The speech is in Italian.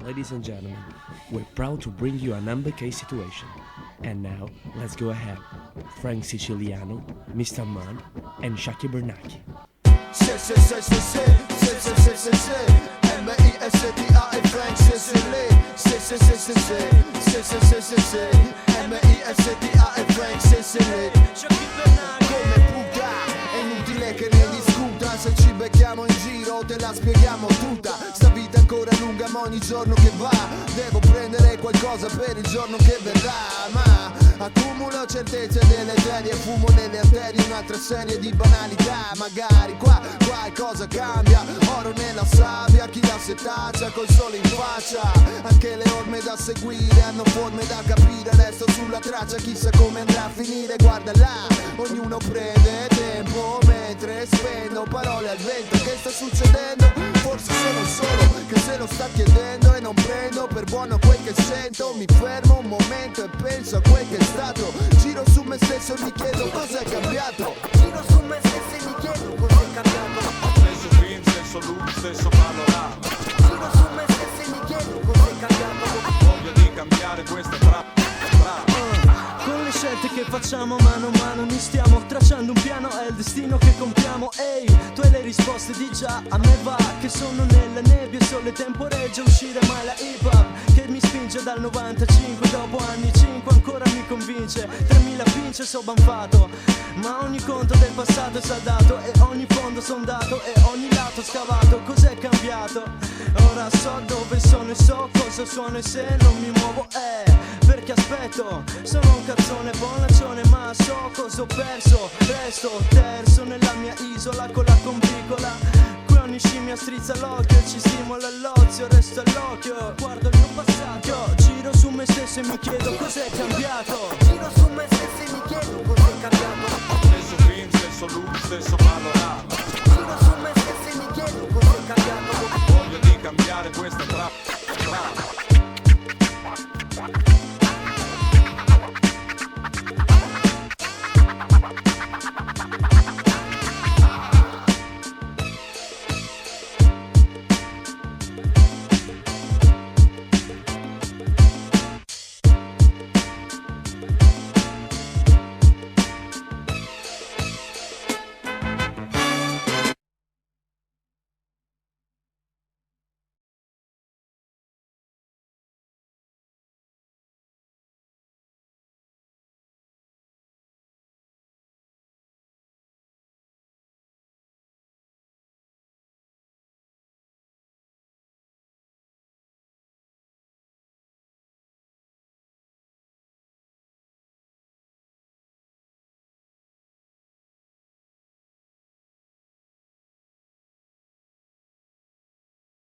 ladies and gentlemen, we're proud to bring you a number case situation. And now, let's go ahead. Frank Siciliano, Mr. Munn, and Shaki Bernacchi. M-I-S-T-A e Frank Siciliano. M-I-S-T-A e Frank Siciliano. Come puta, è inutile che ne discuta. Se ci becchiamo in giro te la spieghiamo tutta. Sta vita ancora lunga ma ogni giorno che va devo prendere qualcosa per il giorno che verrà. Ma accumulo certezze deleterie, fumo nelle arterie un'altra serie di banalità. Magari qua qualcosa cambia, oro nella sabbia, chi la setaccia col sole in faccia. Anche le orme da seguire hanno forme da capire, resto sulla traccia, chissà come andrà a finire. Guarda là, ognuno prende tempo mentre spendo parole al vento. Che sta succedendo? Forse sono solo che se lo sta chiedendo e non prendo per buono quel che sento. Mi fermo un momento e penso a quel che è stato. Giro su me stesso e mi chiedo cos'è cambiato. Giro su me stesso e mi chiedo cos'è cambiato. Stesso film, stesso look, stesso panorama. Giro su me stesso e mi chiedo cos'è cambiato. Voglia di cambiare questa trappola. Con le scelte che facciamo mano a mano mi stiamo tracciando un piano, è il destino che compiamo. Ehi, tu hai le risposte di già, a me va che sono nella nebbia e sole temporeggia uscire, ma è la hip hop che mi spinge dal 95, dopo anni 5 ancora mi convince. 3000 pince so banfato, ma ogni conto del passato è saldato e ogni fondo sondato e ogni lato scavato. Cos'è cambiato? Ora so dove sono e so cosa suono e se non mi muovo perché aspetto. Sono un cazzone bonaccione ma so cosa ho perso. Resto terzo nella mia isola con la combricola. Qui ogni scimmia strizza l'occhio e ci stimola l'ozio. Resto all'occhio, guardo il mio passato, giro su me stesso e mi chiedo cos'è cambiato.